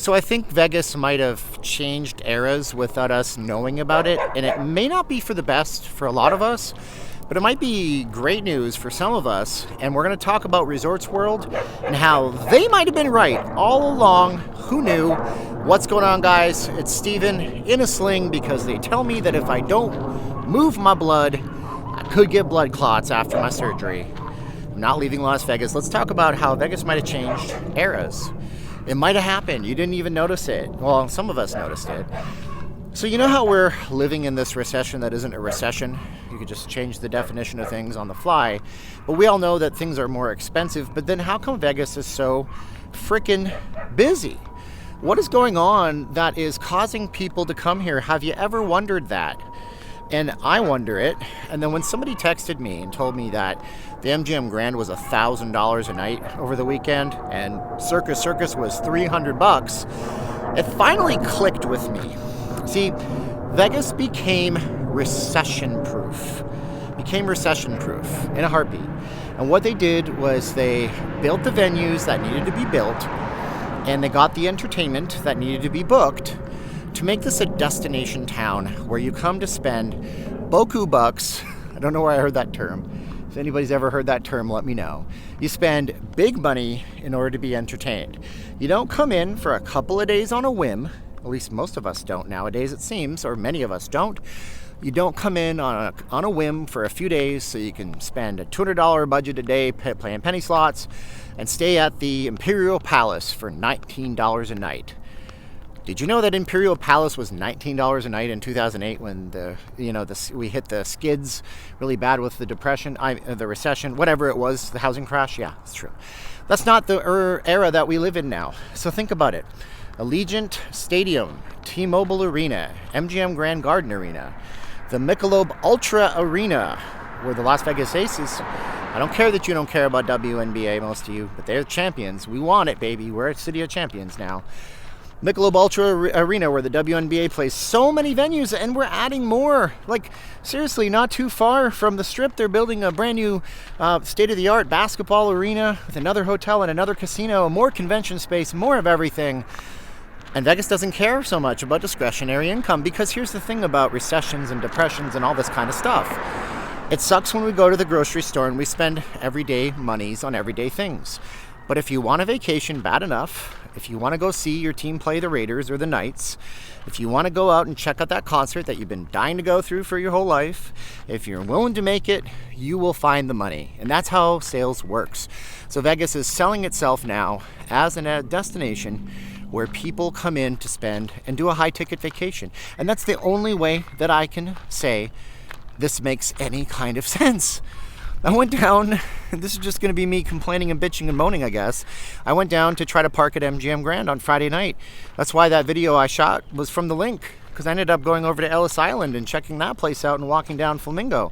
So I think Vegas might have changed eras without us knowing about it, and it may not be for the best for a lot of us, but it might be great news for some of us. And we're going to talk about Resorts World and how they might have been right all along. Who knew? What's going on, guys? It's Steven in a sling because they tell me that if I don't move my blood, I could get blood clots after my surgery. I'm not leaving Las Vegas. Let's talk about how Vegas might have changed eras. It might have happened. You didn't even notice it. Well, some of us noticed it. So you know how we're living in this recession that isn't a recession? You could just change the definition of things on the fly. But we all know that things are more expensive. But then how come Vegas is so freaking busy? What is going on that is causing people to come here? Have you ever wondered that? And I wonder it. And then when somebody texted me and told me that the MGM Grand was $1,000 a night over the weekend and Circus was $300, it finally clicked with me. See, Vegas became recession-proof in a heartbeat. And what they did was they built the venues that needed to be built, and they got the entertainment that needed to be booked to make this a destination town where you come to spend boku bucks. I don't know where I heard that term. If anybody's ever heard that term, let me know. You spend big money in order to be entertained. You don't come in for a couple of days on a whim. At least most of us don't nowadays, it seems, or many of us don't. You don't come in on a whim for a few days so you can spend a $200 budget a day playing penny slots and stay at the Imperial Palace for $19 a night. Did you know that Imperial Palace was $19 a night in 2008 when we hit the skids really bad with the depression, the recession, whatever it was, the housing crash? Yeah, it's true. That's not the era that we live in now. So think about it. Allegiant Stadium, T-Mobile Arena, MGM Grand Garden Arena, the Michelob Ultra Arena, where the Las Vegas Aces, I don't care that you don't care about WNBA, most of you, but they're champions. We want it, baby. We're a city of champions now. Michelob Ultra Arena, where the WNBA plays. So many venues, and we're adding more. Like, seriously, not too far from the Strip, they're building a brand new state-of-the-art basketball arena with another hotel and another casino, more convention space, more of everything. And Vegas doesn't care so much about discretionary income, because here's the thing about recessions and depressions and all this kind of stuff. It sucks when we go to the grocery store and we spend everyday monies on everyday things. But if you want a vacation bad enough, if you want to go see your team play the Raiders or the Knights, if you want to go out and check out that concert that you've been dying to go through for your whole life, if you're willing to make it, you will find the money. And that's how sales works. So Vegas is selling itself now as a destination where people come in to spend and do a high-ticket vacation. And that's the only way that I can say this makes any kind of sense. I went down, this is just going to be me complaining and bitching and moaning, I guess. I went down to try to park at MGM Grand on Friday night. That's why that video I shot was from the link, because I ended up going over to Ellis Island and checking that place out and walking down Flamingo.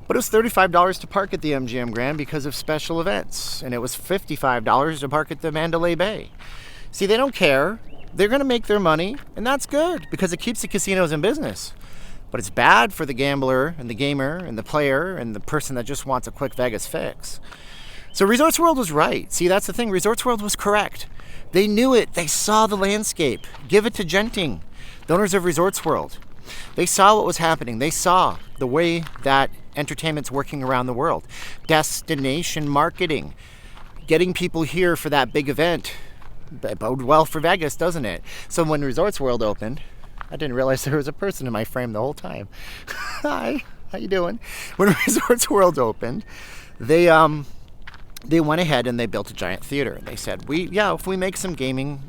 But it was $35 to park at the MGM Grand because of special events, and it was $55 to park at the Mandalay Bay. See, they don't care. They're going to make their money, and that's good because it keeps the casinos in business. But it's bad for the gambler and the gamer and the player and the person that just wants a quick Vegas fix. So Resorts World was right. See, that's the thing. Resorts World was correct. They knew it. They saw the landscape. Give it to Genting, the owners of Resorts World. They saw what was happening. They saw the way that entertainment's working around the world. Destination marketing. Getting people here for that big event. It bode well for Vegas, doesn't it? So when Resorts World opened, I didn't realize there was a person in my frame the whole time. Hi, how you doing? When Resorts World opened, they went ahead and they built a giant theater. They said, if we make some gaming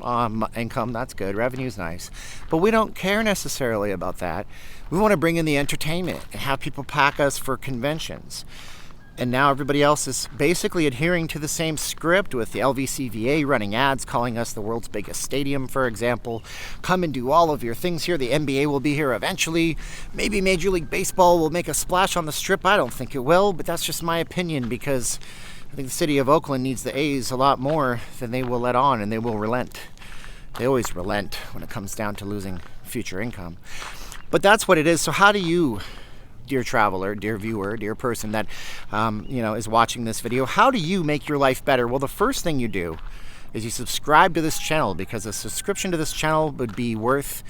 income, that's good. Revenue's nice. But we don't care necessarily about that. We want to bring in the entertainment and have people pack us for conventions. And now everybody else is basically adhering to the same script, with the LVCVA running ads calling us the world's biggest stadium, for example. Come and do all of your things here. The NBA will be here eventually. Maybe Major League Baseball will make a splash on the Strip. I don't think it will, but that's just my opinion, because I think the city of Oakland needs the A's a lot more than they will let on, and they will relent. They always relent when it comes down to losing future income. But that's what it is. So how do you, dear traveler, dear viewer, dear person that is watching this video, how do you make your life better? Well, the first thing you do is you subscribe to this channel, because a subscription to this channel would be worth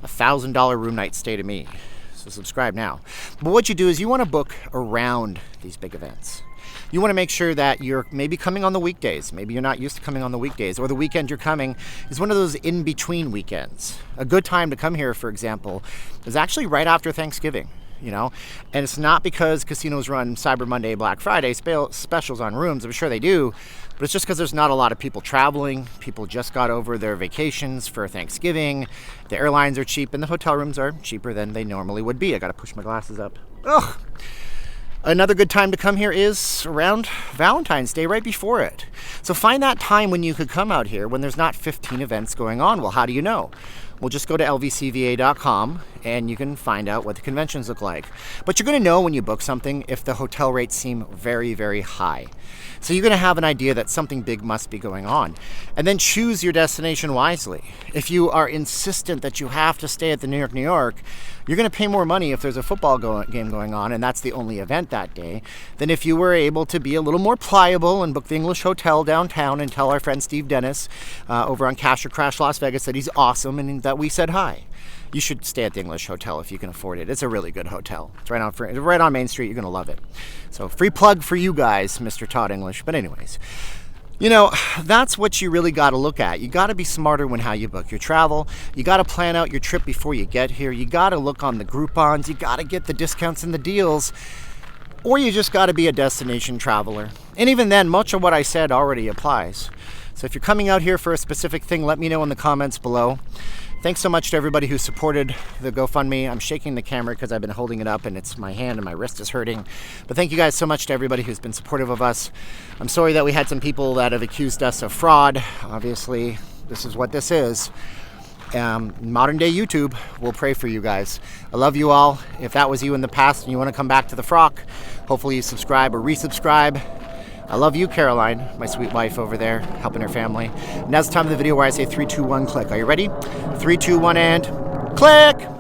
a $1,000 room night stay to me. So subscribe now. But what you do is you want to book around these big events. You want to make sure that you're maybe coming on the weekdays. Maybe you're not used to coming on the weekdays, or the weekend you're coming is one of those in-between weekends. A good time to come here, for example, is actually right after Thanksgiving, you know? And it's not because casinos run Cyber Monday, Black Friday specials on rooms. I'm sure they do, but it's just because there's not a lot of people traveling. People just got over their vacations for Thanksgiving. The airlines are cheap, and the hotel rooms are cheaper than they normally would be. I got to push my glasses up. Ugh. Another good time to come here is around Valentine's Day, right before it. So find that time when you could come out here when there's not 15 events going on. Well, how do you know? Well, just go to lvcva.com and you can find out what the conventions look like. But you're going to know when you book something if the hotel rates seem very, very high. So you're going to have an idea that something big must be going on. And then choose your destination wisely. If you are insistent that you have to stay at the New York, you're going to pay more money if there's a football game going on and that's the only event that day, than if you were able to be a little more pliable and book the English Hotel downtown and tell our friend Steve Dennis over on Cash or Crash Las Vegas that he's awesome and that we said hi. You should stay at the English Hotel if you can afford it. It's a really good hotel. It's right on Main Street. You're going to love it. So free plug for you guys, Mr. Todd English. But anyways, you know, that's what you really got to look at. You got to be smarter when how you book your travel. You got to plan out your trip before you get here. You got to look on the Groupons. You got to get the discounts and the deals. Or you just got to be a destination traveler. And even then, much of what I said already applies. So if you're coming out here for a specific thing, let me know in the comments below. Thanks so much to everybody who supported the GoFundMe. I'm shaking the camera because I've been holding it up and it's my hand and my wrist is hurting. But thank you guys so much to everybody who's been supportive of us. I'm sorry that we had some people that have accused us of fraud. Obviously, this is what this is. Modern day YouTube, we'll pray for you guys. I love you all. If that was you in the past and you want to come back to the Frock, hopefully you subscribe or resubscribe. I love you, Caroline, my sweet wife over there, helping her family. Now's the time of the video where I say 3, 2, 1, click. Are you ready? 3, 2, 1, and click!